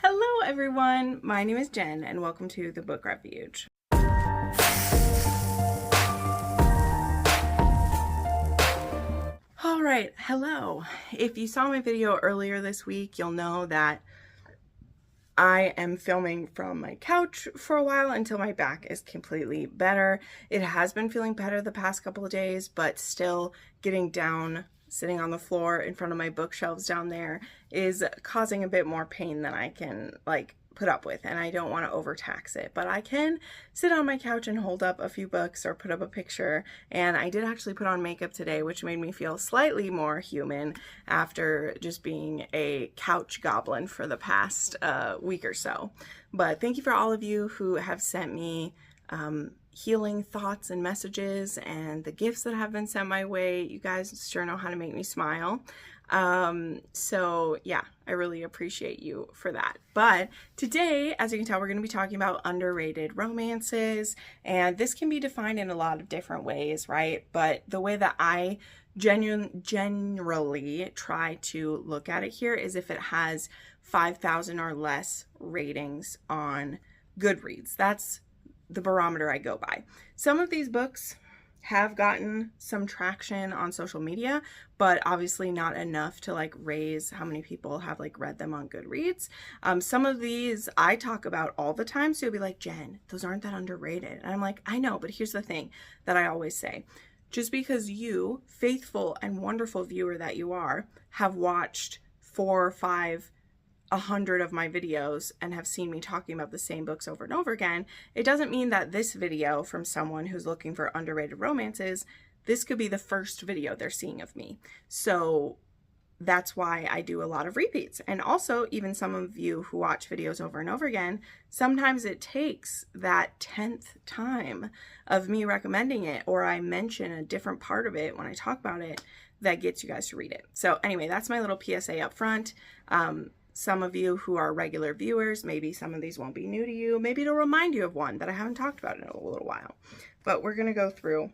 Hello everyone, my name is Jen and welcome to the Book Refuge. Alright, hello. If you saw my video earlier this week, you'll know that I am filming from my couch for a while until my back is completely better. It has been feeling better the past couple of days, but still getting down, sitting on the floor in front of my bookshelves down there is causing a bit more pain than I can put up with, and I don't want to overtax it, but I can sit on my couch and hold up a few books or put up a picture. And I did actually put on makeup today, which made me feel slightly more human after just being a couch goblin for the past week or so. But thank you for all of you who have sent me healing thoughts and messages, and the gifts that have been sent my way. You guys sure know how to make me smile. So yeah, I really appreciate you for that. But today, as you can tell, we're going to be talking about underrated romances, and this can be defined in a lot of different ways, right? But the way that I generally try to look at it here is if it has 5,000 or less ratings on Goodreads. That's the barometer I go by. Some of these books have gotten some traction on social media, but obviously not enough to raise how many people have read them on Goodreads. Some of these I talk about all the time, so you'll be like, Jen, those aren't that underrated. And I'm like, I know, but here's the thing that I always say. Just because you, faithful and wonderful viewer that you are, have watched 4, 5, 100 of my videos and have seen me talking about the same books over and over again, it doesn't mean that this video from someone who's looking for underrated romances, this could be the first video they're seeing of me. So that's why I do a lot of repeats. And also, even some of you who watch videos over and over again, sometimes it takes that 10th time of me recommending it, or I mention a different part of it when I talk about it, that gets you guys to read it. So anyway, that's my little PSA up front. Some of you who are regular viewers, maybe some of these won't be new to you. Maybe it'll remind you of one that I haven't talked about in a little while. But we're going to go through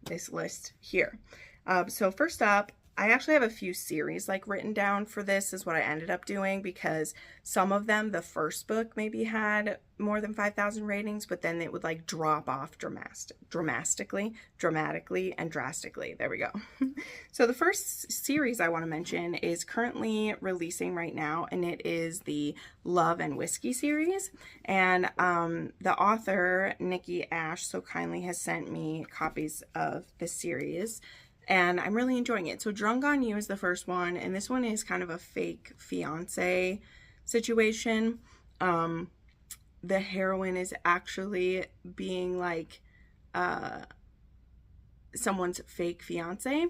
this list here. So first up, I actually have a few series written down for this is what I ended up doing, because some of them, the first book maybe had more than 5,000 ratings, but then it would drop off dramatically, and drastically. There we go. So the first series I want to mention is currently releasing right now, and it is the Love and Whiskey series. And the author, Nikki Ash, so kindly has sent me copies of this series, and I'm really enjoying it. So Drunk on You is the first one, and this one is kind of a fake fiance situation. The heroine is actually being someone's fake fiance,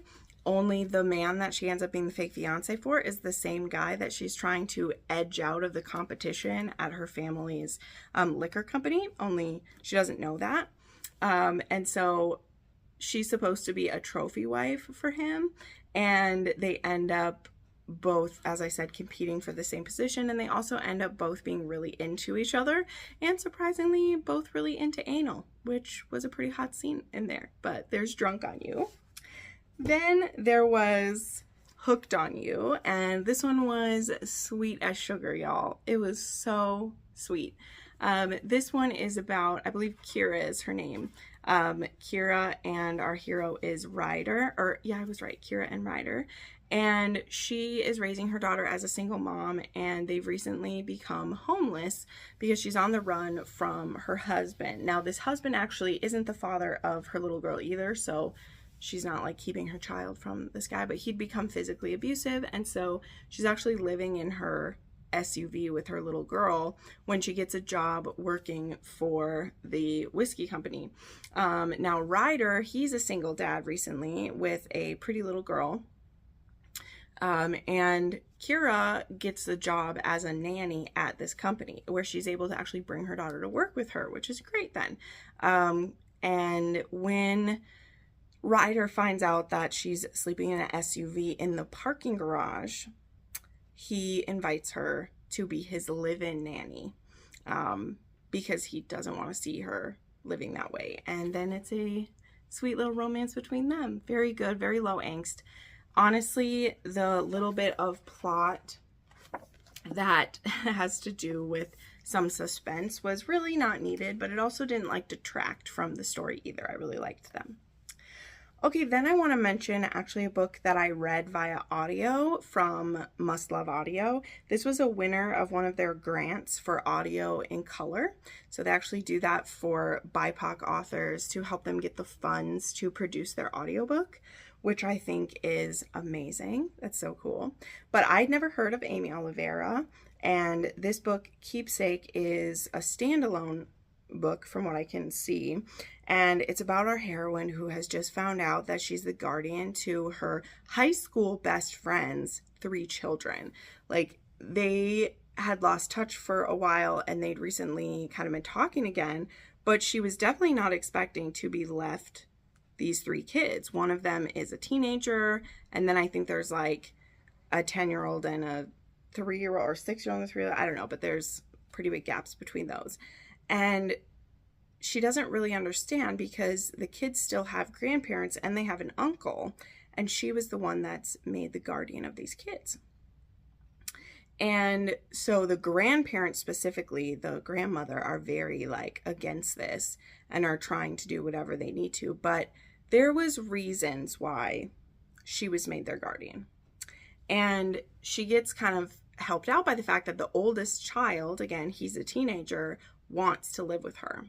only the man that she ends up being the fake fiance for is the same guy that she's trying to edge out of the competition at her family's liquor company, only she doesn't know that. And so she's supposed to be a trophy wife for him, and they end up both, as I said, competing for the same position, and they also end up both being really into each other, and surprisingly both really into anal, which was a pretty hot scene in there. But there's Drunk on You. Then there was Hooked on You, and this one was sweet as sugar, y'all. It was so sweet. This one is about, I believe Kira is her name. Kira, and our hero is Ryder, or yeah, I was right, Kira and Ryder. And she is raising her daughter as a single mom, and they've recently become homeless because she's on the run from her husband. Now, this husband actually isn't the father of her little girl either, so she's not keeping her child from this guy, but he'd become physically abusive, and so she's actually living in her SUV with her little girl when she gets a job working for the whiskey company. Now Ryder, he's a single dad recently with a pretty little girl. And Kira gets the job as a nanny at this company where she's able to actually bring her daughter to work with her, which is great then. And when Ryder finds out that she's sleeping in an SUV in the parking garage, he invites her to be his live-in nanny, because he doesn't want to see her living that way. And then it's a sweet little romance between them. Very good, very low angst. Honestly, the little bit of plot that has to do with some suspense was really not needed, but it also didn't like detract from the story either. I really liked them. Okay, then I want to mention actually a book that I read via audio from Must Love Audio. This was a winner of one of their grants for audio in color. So they actually do that for BIPOC authors to help them get the funds to produce their audiobook, which I think is amazing. That's so cool. But I'd never heard of Amy Oliveira, and this book, Keepsake, is a standalone book from what I can see, and it's about our heroine who has just found out that she's the guardian to her high school best friend's 3 children. Like, they had lost touch for a while and they'd recently kind of been talking again, but she was definitely not expecting to be left these 3 kids. One of them is a teenager, and then I think there's like a 10-year-old and a 3-year-old or 6-year-old and a 3-year-old. I don't know, but there's pretty big gaps between those. And she doesn't really understand because the kids still have grandparents and they have an uncle, and she was the one that's made the guardian of these kids. And so the grandparents, specifically the grandmother, are very like against this and are trying to do whatever they need to, but there was reasons why she was made their guardian. And she gets kind of helped out by the fact that the oldest child, again, he's a teenager, wants to live with her.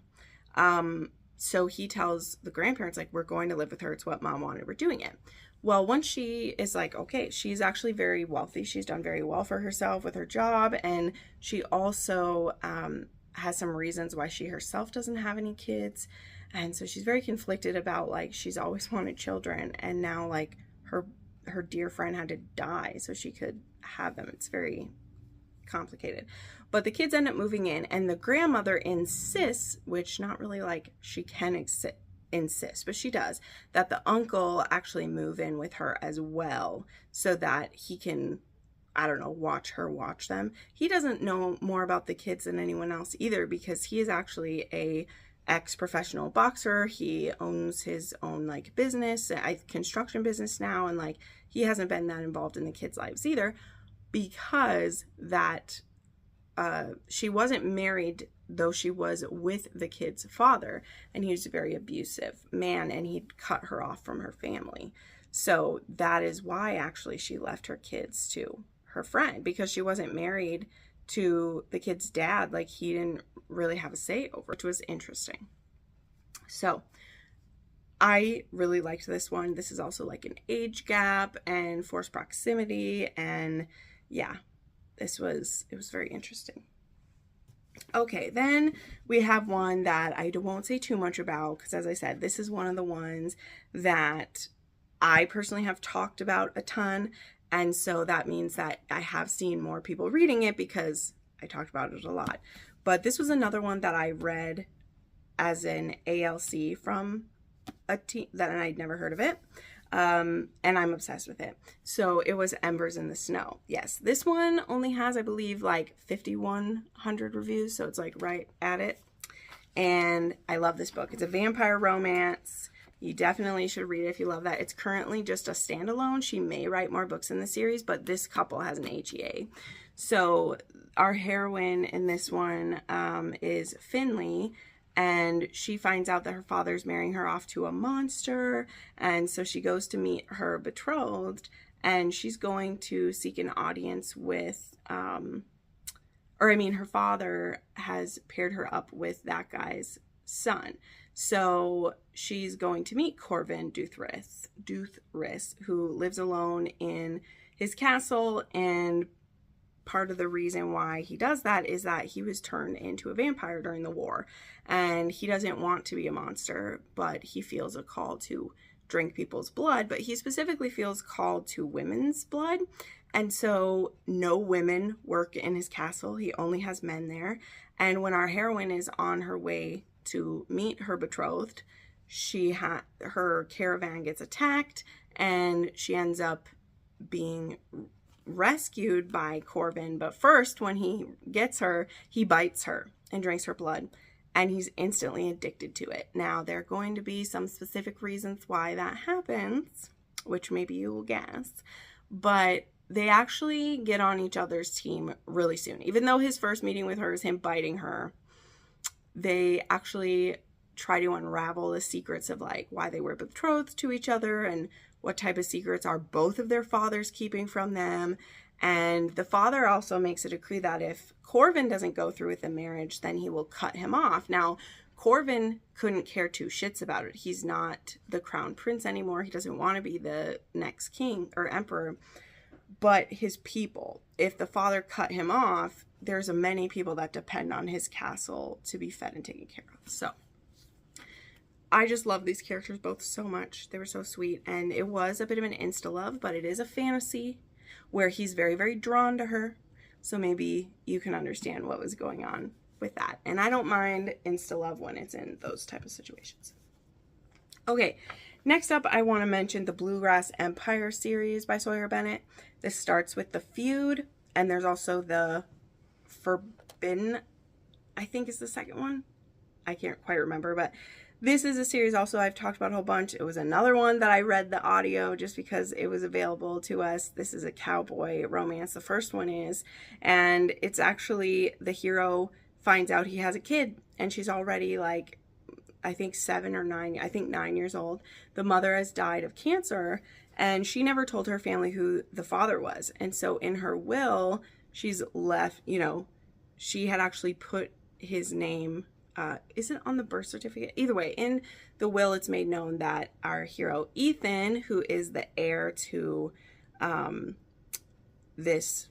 So he tells the grandparents, like, we're going to live with her. It's what mom wanted. We're doing it. Well, once she is like, okay, she's actually very wealthy. She's done very well for herself with her job. And she also has some reasons why she herself doesn't have any kids. And so she's very conflicted about, like, she's always wanted children. And now, like, her dear friend had to die so she could have them. It's very complicated. But the kids end up moving in, and the grandmother insists, which not really like she can insist, but she does, that the uncle actually move in with her as well so that he can, I don't know, watch them. He doesn't know more about the kids than anyone else either, because he is actually a ex-professional boxer. He owns his own like business, a construction business now, and like he hasn't been that involved in the kids' lives either, because that she wasn't married, though she was with the kid's father, and he was a very abusive man, and he'd cut her off from her family. So that is why actually she left her kids to her friend, because she wasn't married to the kid's dad. Like, he didn't really have a say over it, which was interesting. So I really liked this one. This is also like an age gap and forced proximity, and yeah, it was very interesting. Okay, then we have one that I won't say too much about, because as I said, this is one of the ones that I personally have talked about a ton, and so that means that I have seen more people reading it because I talked about it a lot. But this was another one that I read as an ALC from a team that I'd never heard of it. And I'm obsessed with it. So it was Embers in the Snow. Yes, this one only has, I believe, like 5,100 reviews, so it's like right at it. And I love this book. It's a vampire romance. You definitely should read it if you love that. It's currently just a standalone. She may write more books in the series, but this couple has an HEA. So our heroine in this one is Finley, and she finds out that her father's marrying her off to a monster, and so she goes to meet her betrothed, and she's going to seek an audience with, her father has paired her up with that guy's son. So she's going to meet Corvin Doothris, who lives alone in his castle, and part of the reason why he does that is that he was turned into a vampire during the war, and he doesn't want to be a monster, but he feels a call to drink people's blood, but he specifically feels called to women's blood, and so no women work in his castle. He only has men there. And when our heroine is on her way to meet her betrothed, her caravan gets attacked, and she ends up being rescued by Corvin. But first, when he gets her, he bites her and drinks her blood, and he's instantly addicted to it. Now, there are going to be some specific reasons why that happens, which maybe you will guess, but they actually get on each other's team really soon. Even though his first meeting with her is him biting her, they actually try to unravel the secrets of like why they were betrothed to each other and what type of secrets are both of their fathers keeping from them. And the father also makes a decree that if Corvin doesn't go through with the marriage, then he will cut him off. Now, Corvin couldn't care two shits about it. He's not the crown prince anymore. He doesn't want to be the next king or emperor. But his people, if the father cut him off, there's many people that depend on his castle to be fed and taken care of. So I just love these characters both so much. They were so sweet. And it was a bit of an insta-love, but it is a fantasy where he's very, very drawn to her. So maybe you can understand what was going on with that. And I don't mind insta-love when it's in those type of situations. Okay, next up I want to mention the Bluegrass Empire series by Sawyer Bennett. This starts with the feud, and there's also the Forbidden, I think is the second one. I can't quite remember, but this is a series also I've talked about a whole bunch. It was another one that I read the audio just because it was available to us. This is a cowboy romance, the first one is, and it's actually the hero finds out he has a kid, and she's already like, I think 7 or 9, I think 9 years old. The mother has died of cancer, and she never told her family who the father was. And so in her will, she's left, you know, she had actually put his name, is it on the birth certificate? Either way, in the will, it's made known that our hero, Ethan, who is the heir to this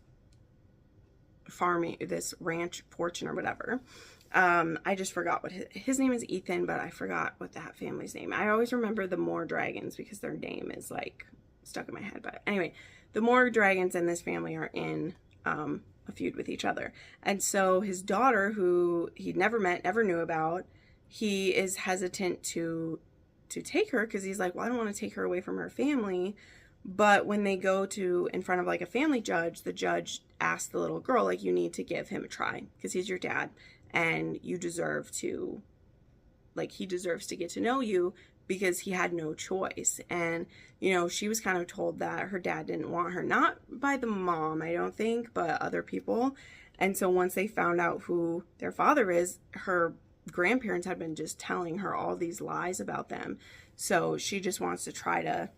farming, this ranch fortune or whatever. I just forgot what his name is Ethan, but I forgot what that family's name. I always remember the Moore Dragons because their name is like stuck in my head. But anyway, the Moore Dragons and this family are in a feud with each other. And so his daughter, who he'd never met, never knew about, he is hesitant to take her because he's like, well, I don't want to take her away from her family. But when they go to in front of like a family judge, the judge asks the little girl, like, you need to give him a try because he's your dad and you deserve to, like, he deserves to get to know you because he had no choice. And, you know, she was kind of told that her dad didn't want her, not by the mom, I don't think, but other people. And so once they found out who their father is, her grandparents had been just telling her all these lies about them. So she just wants to try to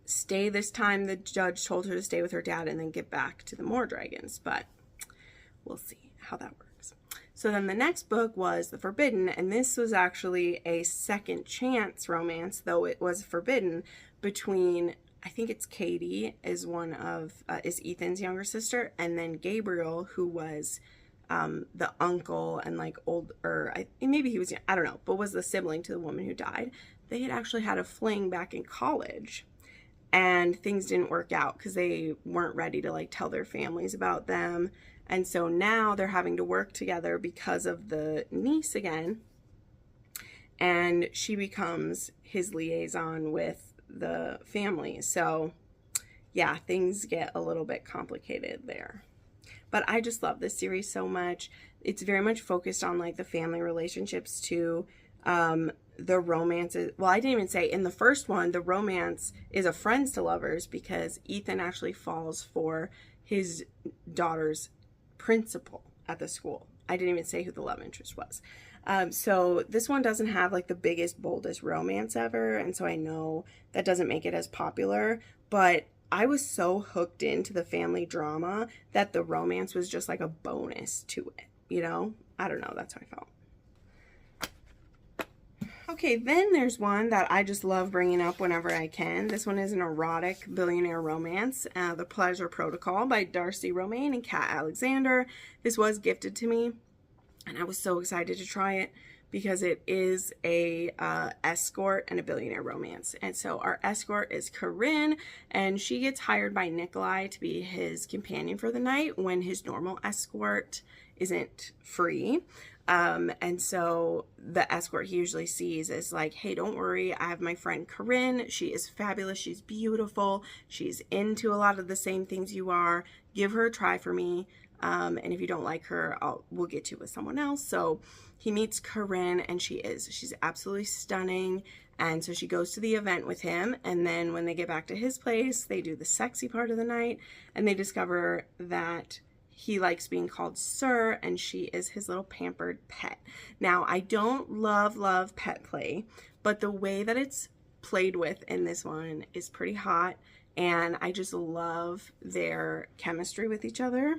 stay this time. The judge told her to stay with her dad and then get back to the Moore Dragons, but we'll see how that works. So then the next book was The Forbidden, and this was actually a second chance romance, though it was forbidden, between, I think it's Katie is one of, is Ethan's younger sister, and then Gabriel, who was the uncle and like old, or maybe he was, I don't know, but was the sibling to the woman who died. They had actually had a fling back in college. And things didn't work out because they weren't ready to like tell their families about them. And so now they're having to work together because of the niece again. And she becomes his liaison with the family. So yeah, things get a little bit complicated there. But I just love this series so much. It's very much focused on like the family relationships too. The romance is, well, I didn't even say in the first one, the romance is a friends to lovers because Ethan actually falls for his daughter's principal at the school. I didn't even say who the love interest was. So this one doesn't have like the biggest, boldest romance ever. And so I know that doesn't make it as popular, but I was so hooked into the family drama that the romance was just like a bonus to it. You know, I don't know. That's how I felt. Okay, then there's one that I just love bringing up whenever I can. This one is an erotic billionaire romance, The Pleasure Protocol by Darcy Romaine and Kat Alexander. This was gifted to me, and I was so excited to try it because it is a escort and a billionaire romance. And so our escort is Corinne, and she gets hired by Nikolai to be his companion for the night when his normal escort isn't free. And so the escort he usually sees is like, hey, don't worry, I have my friend Corinne. She is fabulous. She's beautiful. She's into a lot of the same things you are. Give her a try for me. And if you don't like her, we'll get you with someone else. So he meets Corinne, and she's absolutely stunning. And so she goes to the event with him, and then when they get back to his place, they do the sexy part of the night, and they discover that he likes being called sir, and she is his little pampered pet. Now, I don't love pet play, but the way that it's played with in this one is pretty hot, and I just love their chemistry with each other.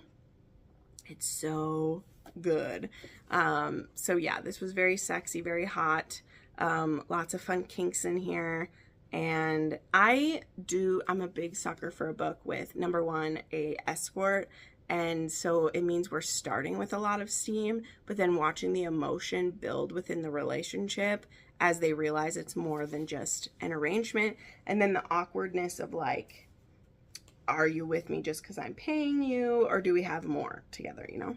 It's so good. So yeah, this was very sexy, very hot. Lots of fun kinks in here. And I'm a big sucker for a book with, number one, a escort. And so it means we're starting with a lot of steam, but then watching the emotion build within the relationship as they realize it's more than just an arrangement. And then the awkwardness of like, are you with me just because I'm paying you, or do we have more together, you know?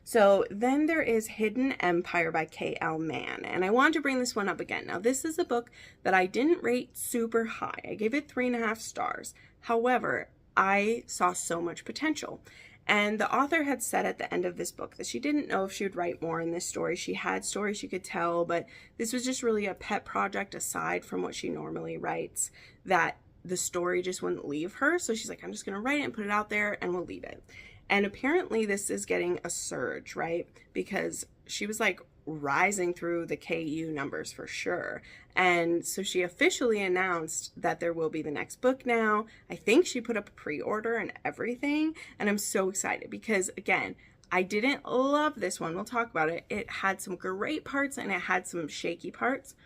So then there is Hidden Empire by K.L. Mann, and I wanted to bring this one up again. Now, this is a book that I didn't rate super high. I gave it 3.5 stars. However, I saw so much potential. And the author had said at the end of this book that she didn't know if she would write more in this story. She had stories she could tell, but this was just really a pet project aside from what she normally writes, that the story just wouldn't leave her. So she's like, I'm just going to write it and put it out there and we'll leave it. And apparently this is getting a surge, right? Because she was like rising through the KU numbers for sure. And so she officially announced that there will be the next book now. I think she put up a pre-order and everything. And I'm so excited because, again, I didn't love this one. We'll talk about it. It had some great parts and it had some shaky parts.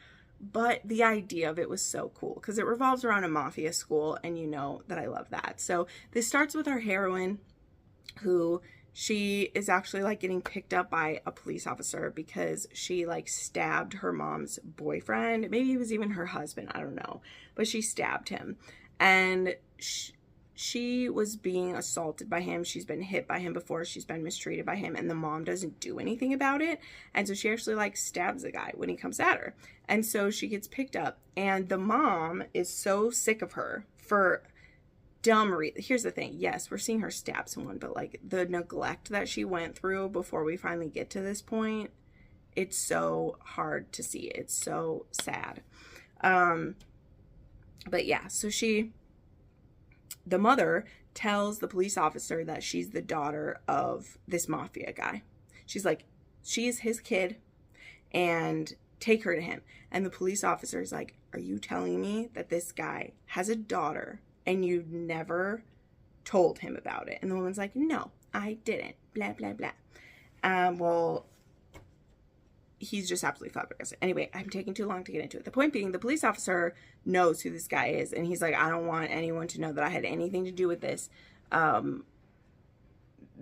But the idea of it was so cool because it revolves around a mafia school. And you know that I love that. So this starts with our heroine, who she is actually like getting picked up by a police officer because she like stabbed her mom's boyfriend. Maybe it was even her husband, I don't know, but she stabbed him. And she was being assaulted by him. She's been hit by him before. She's been mistreated by him, and the mom doesn't do anything about it. And so she actually like stabs the guy when he comes at her. And so she gets picked up, and the mom is so sick of her for here's the thing. Yes, we're seeing her stab someone, but like the neglect that she went through before we finally get to this point, it's so hard to see. It's so sad. But yeah, so the mother tells the police officer that she's the daughter of this mafia guy. She's like, she is his kid and take her to him. And the police officer is like, are you telling me that this guy has a daughter and you never told him about it? And the woman's like, no, I didn't, blah, blah, blah. Well, he's just absolutely flabbergasted. Anyway, I'm taking too long to get into it. The point being, the police officer knows who this guy is, and he's like, I don't want anyone to know that I had anything to do with this,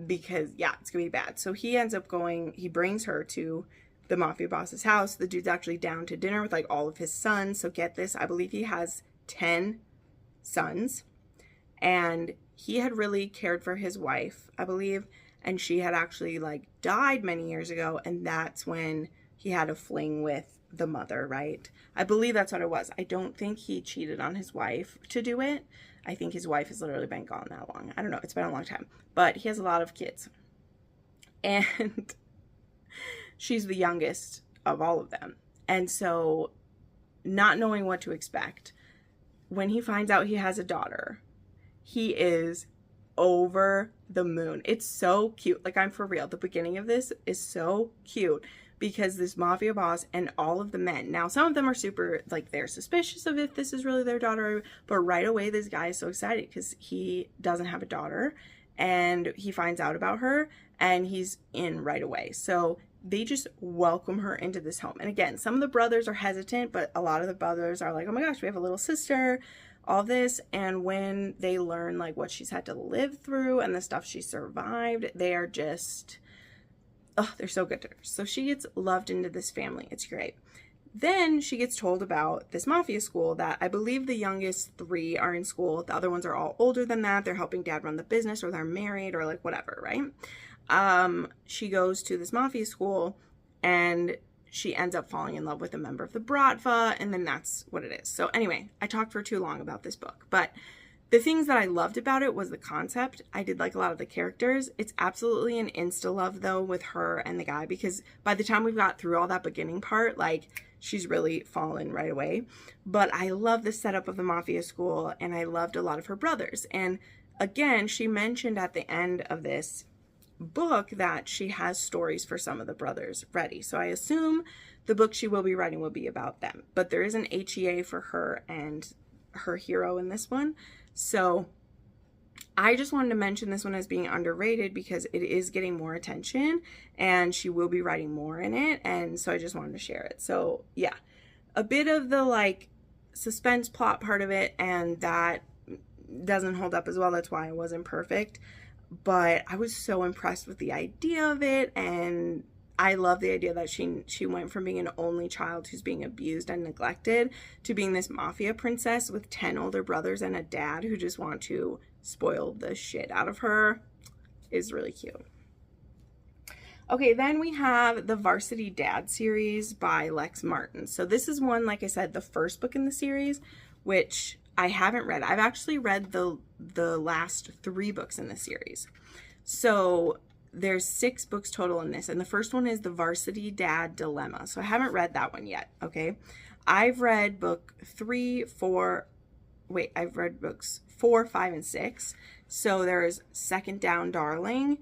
because, yeah, it's gonna be bad. So he ends up he brings her to the mafia boss's house. The dude's actually down to dinner with, like, all of his sons. So get this, I believe he has 10 sons, and he had really cared for his wife, I believe, and she had actually like died many years ago, and that's when he had a fling with the mother, right? I believe that's what it was. I don't think he cheated on his wife to do it. I think his wife has literally been gone that long. I don't know, it's been a long time, but he has a lot of kids, and she's the youngest of all of them. And so, not knowing what to expect, when he finds out he has a daughter, he is over the moon. It's so cute. Like, I'm for real. The beginning of this is so cute because this mafia boss and all of the men, now some of them are super, like, they're suspicious of if this is really their daughter, but right away this guy is so excited because he doesn't have a daughter and he finds out about her and he's in right away. So they just welcome her into this home. And again, some of the brothers are hesitant, but a lot of the brothers are like, oh my gosh, we have a little sister, all this. And when they learn like what she's had to live through and the stuff she survived, they are just, oh, they're so good to her. So she gets loved into this family. It's great. Then she gets told about this mafia school that I believe the youngest 3 are in school. The other ones are all older than that. They're helping dad run the business, or they're married, or like whatever, right? She goes to this mafia school and she ends up falling in love with a member of the Bratva, and then that's what it is. So anyway, I talked for too long about this book, but The things that I loved about it was the concept. I did like a lot of the characters. It's absolutely an insta-love, though, with her and the guy, because by the time we've got through all that beginning part, like, she's really fallen right away. But I love the setup of the mafia school, and I loved a lot of her brothers. And again, she mentioned at the end of this book that she has stories for some of the brothers ready. So I assume the book she will be writing will be about them. But there is an HEA for her and her hero in this one. So I just wanted to mention this one as being underrated because it is getting more attention and she will be writing more in it. And so I just wanted to share it. So yeah, a bit of the like suspense plot part of it, and that doesn't hold up as well. That's why it wasn't perfect. But I was so impressed with the idea of it, and I love the idea that she went from being an only child who's being abused and neglected to being this mafia princess with 10 older brothers and a dad who just want to spoil the shit out of her. Is really cute. Okay, then we have the Varsity Dad series by Lex Martin. So this is one, like I said, the first book in the series, which I haven't read. I've actually read the last 3 books in the series. So there's 6 books total in this, and the first one is the Varsity Dad Dilemma. So I haven't read that one yet, okay? I've read book 3, 4, I've read books 4, 5, and 6. So there's Second Down Darling,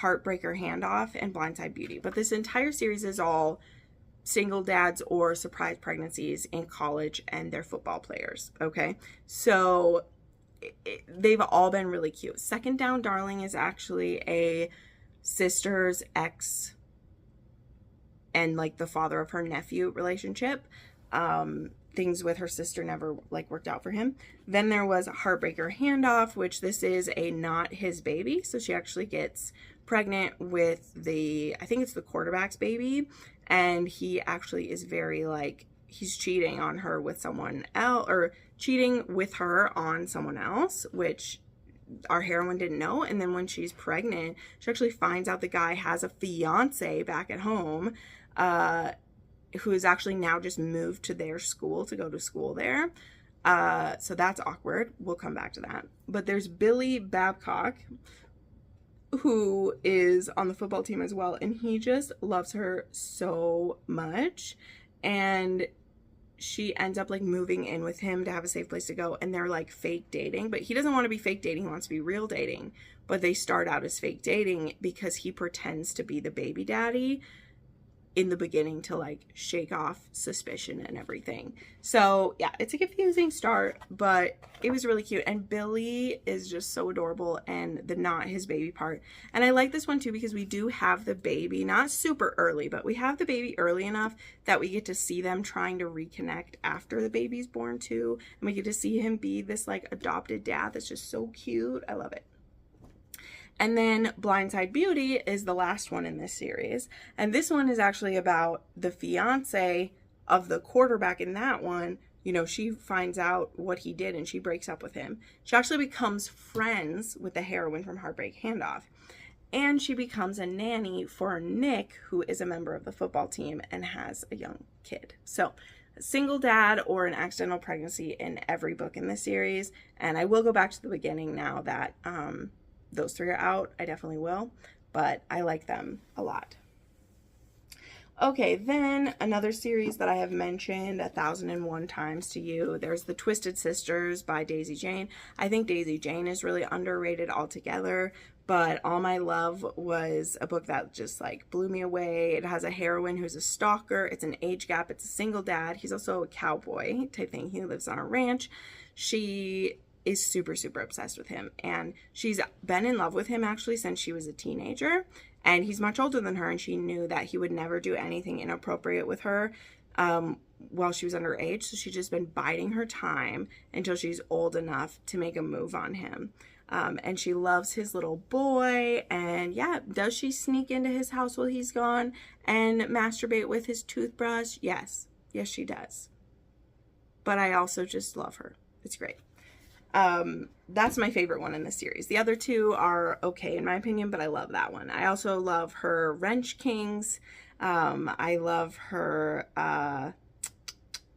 Heartbreaker Handoff, and Blindside Beauty. But this entire series is all single dads or surprise pregnancies in college and they're football players, okay? So they've all been really cute. Second Down Darling is actually a sister's ex and like the father of her nephew relationship. Things with her sister never like worked out for him. Then there was Heartbreaker Handoff, which this is a not his baby. So she actually gets pregnant with I think it's the quarterback's baby. And he actually is very like, he's cheating on her with someone else, or cheating with her on someone else, which our heroine didn't know. And then when she's pregnant, she actually finds out the guy has a fiance back at home, who is actually now just moved to their school to go to school there. So that's awkward. We'll come back to that. But there's Billy Babcock, who is on the football team as well, and he just loves her so much, and she ends up like moving in with him to have a safe place to go, and they're like fake dating, but he doesn't want to be fake dating, he wants to be real dating, but they start out as fake dating because he pretends to be the baby daddy in the beginning to like shake off suspicion and everything. So yeah, it's a confusing start, but it was really cute. And Billy is just so adorable, and the not his baby part. And I like this one too because we do have the baby, not super early, but we have the baby early enough that we get to see them trying to reconnect after the baby's born too. And we get to see him be this like adopted dad that's just so cute. I love it. And then Blindside Beauty is the last one in this series. And this one is actually about the fiance of the quarterback in that one. You know, she finds out what he did and she breaks up with him. She actually becomes friends with the heroine from Heartbreak Handoff. And she becomes a nanny for Nick, who is a member of the football team and has a young kid. So a single dad or an accidental pregnancy in every book in this series. And I will go back to the beginning now that those 3 are out. I definitely will, but I like them a lot. Okay, then another series that I have mentioned 1,001 times to you, there's The Twisted Sisters by Daisy Jane. I think Daisy Jane is really underrated altogether, but All My Love was a book that just like blew me away. It has a heroine who's a stalker. It's an age gap. It's a single dad. He's also a cowboy type thing. He lives on a ranch. She is super, super obsessed with him. And she's been in love with him actually since she was a teenager. And he's much older than her. And she knew that he would never do anything inappropriate with her while she was underage. So she's just been biding her time until she's old enough to make a move on him. And she loves his little boy. And yeah, does she sneak into his house while he's gone and masturbate with his toothbrush? Yes. Yes, she does. But I also just love her. It's great. That's my favorite one in the series. The other 2 are okay in my opinion, but I love that one. I also love her Wrench Kings. I love her,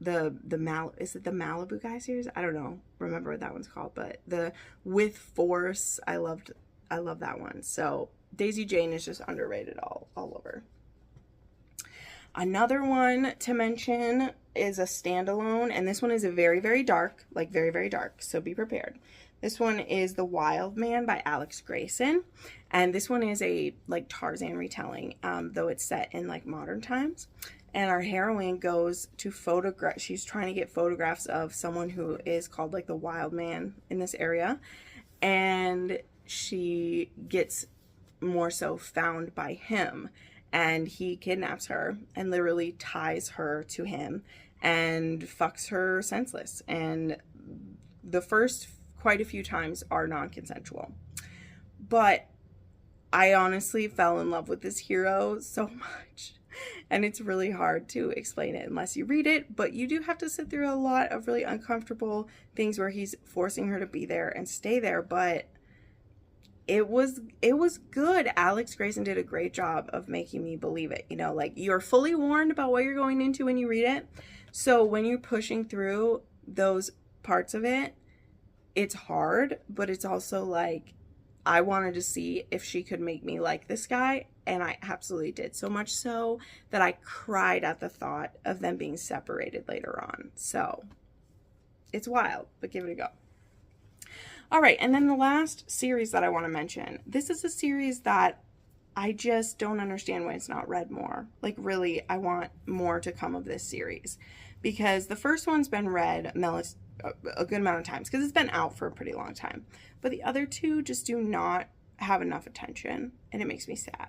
is it the Malibu Guy series? I don't know, remember what that one's called, but the With Force, I love that one. So Daisy Jane is just underrated all over. Another one to mention is a standalone, and this one is a very, very dark, like very, very dark, so be prepared. This one is The Wild Man by Alex Grayson, and this one is a like Tarzan retelling, though it's set in like modern times. And our heroine goes to photograph, she's trying to get photographs of someone who is called like the Wild Man in this area, and she gets more so found by him, and he kidnaps her and literally ties her to him and fucks her senseless. And the first quite a few times are non-consensual, but I honestly fell in love with this hero so much, and it's really hard to explain it unless you read it, but you do have to sit through a lot of really uncomfortable things where he's forcing her to be there and stay there, but it was good. Alex Grayson did a great job of making me believe it. You know, like, you're fully warned about what you're going into when you read it, so when you're pushing through those parts of it, it's hard, but it's also like, I wanted to see if she could make me like this guy, and I absolutely did. So much so that I cried at the thought of them being separated later on. So it's wild, but give it a go. All right, and then the last series that I want to mention. This is a series that I just don't understand why it's not read more. Like, really, I want more to come of this series, because the first one's been read a good amount of times because it's been out for a pretty long time, but the other two just do not have enough attention, and it makes me sad.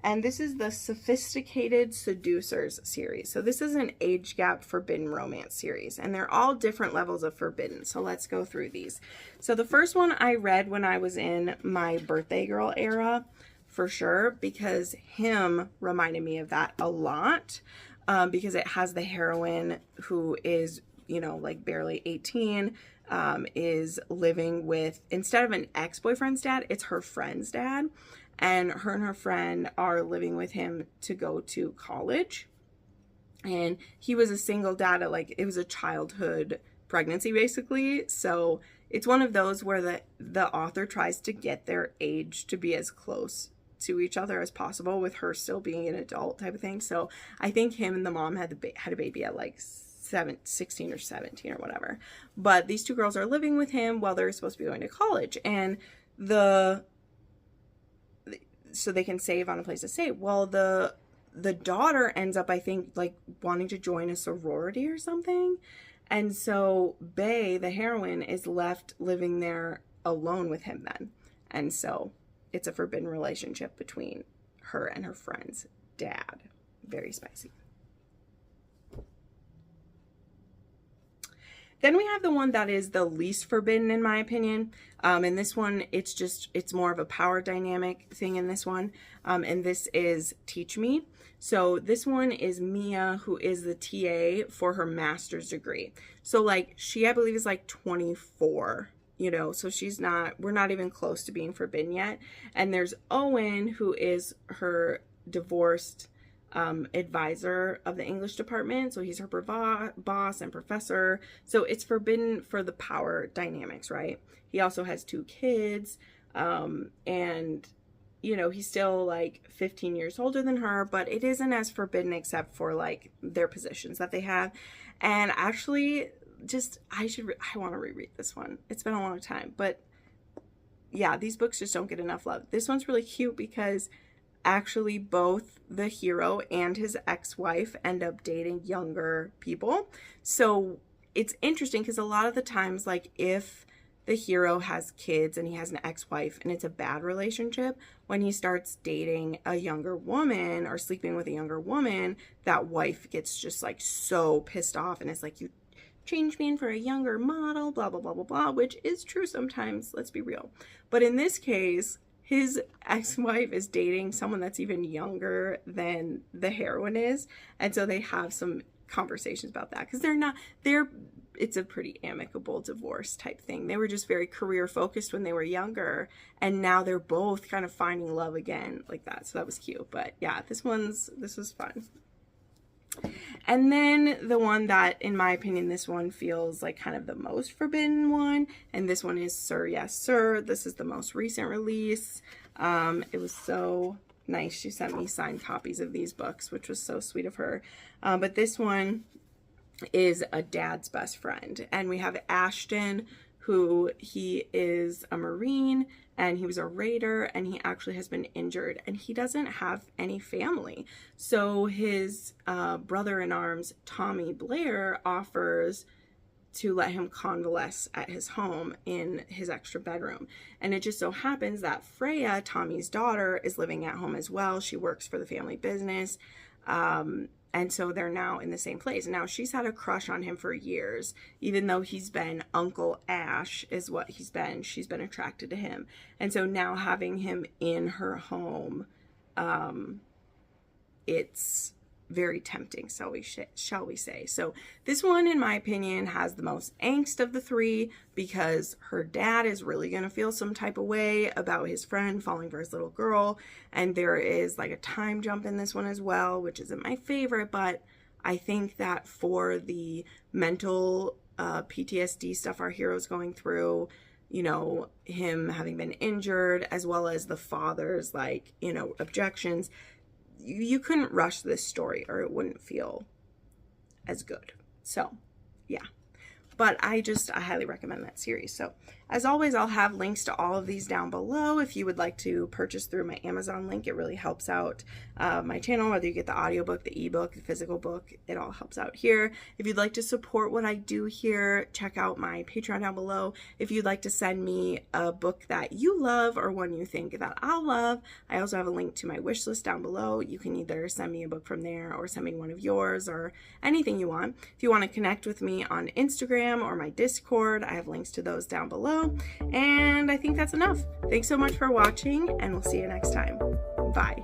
And this is the Sophisticated Seducers series. So this is an age gap forbidden romance series, and they're all different levels of forbidden. So let's go through these. So the first one I read when I was in my birthday girl era, for sure, because him reminded me of that a lot, because it has the heroine who is, you know, like barely 18, is living with, instead of an ex-boyfriend's dad, it's her friend's dad. And her friend are living with him to go to college. And he was a single dad at, like, it was a childhood pregnancy, basically. So it's one of those where the author tries to get their age to be as close to each other as possible, with her still being an adult type of thing. So I think him and the mom had a baby at like 16 or 17 or whatever. But these two girls are living with him while they're supposed to be going to college, and so they can save on a place to stay. Well, the daughter ends up, I think, like wanting to join a sorority or something, and so Bae, the heroine, is left living there alone with him then. And so it's a forbidden relationship between her and her friend's dad. Very spicy. Then we have the one that is the least forbidden, in my opinion. And this one, it's more of a power dynamic thing in this one. And this is Teach Me. So this one is Mia, who is the TA for her master's degree. So like, she, I believe, is like 24, you know, so we're not even close to being forbidden yet. And there's Owen, who is her divorced advisor of the English department. So he's her boss and professor. So it's forbidden for the power dynamics, right? He also has 2 kids. And, you know, he's still like 15 years older than her, but it isn't as forbidden except for like their positions that they have. And actually, I want to reread this one. It's been a long time, but yeah, these books just don't get enough love. This one's really cute because actually both the hero and his ex-wife end up dating younger people. So it's interesting because a lot of the times, like, if the hero has kids and he has an ex-wife and it's a bad relationship, when he starts dating a younger woman or sleeping with a younger woman, that wife gets just like so pissed off and it's like, you changed me in for a younger model, blah, blah, blah, blah, blah, which is true sometimes, let's be real. But in this case, his ex-wife is dating someone that's even younger than the heroine is. And so they have some conversations about that because it's a pretty amicable divorce type thing. They were just very career focused when they were younger, and now they're both kind of finding love again like that. So that was cute. But yeah, this was fun. And then the one that, in my opinion, this one feels like kind of the most forbidden one, and this one is Sir, Yes, Sir. This is the most recent release. It was so nice. She sent me signed copies of these books, which was so sweet of her. But this one is a dad's best friend, and we have Ashton, who he is a Marine, and he was a raider, and he actually has been injured, and he doesn't have any family. So his brother-in-arms, Tommy Blair, offers to let him convalesce at his home in his extra bedroom. And it just so happens that Freya, Tommy's daughter, is living at home as well. She works for the family business. And so they're now in the same place. Now, she's had a crush on him for years. Even though he's been Uncle Ash is what he's been. She's been attracted to him. And so now having him in her home, it's very tempting, shall we say. So this one, in my opinion, has the most angst of the three, because her dad is really going to feel some type of way about his friend falling for his little girl. And there is like a time jump in this one as well, which isn't my favorite, but I think that for the mental PTSD stuff our hero's going through, you know, him having been injured, as well as the father's, like, you know, objections, you couldn't rush this story or it wouldn't feel as good. So yeah, but I highly recommend that series. So as always, I'll have links to all of these down below. If you would like to purchase through my Amazon link, it really helps out my channel, whether you get the audiobook, the ebook, the physical book, it all helps out here. If you'd like to support what I do here, check out my Patreon down below. If you'd like to send me a book that you love or one you think that I'll love, I also have a link to my wish list down below. You can either send me a book from there or send me one of yours or anything you want. If you want to connect with me on Instagram or my Discord, I have links to those down below. And I think that's enough. Thanks so much for watching, and we'll see you next time. Bye.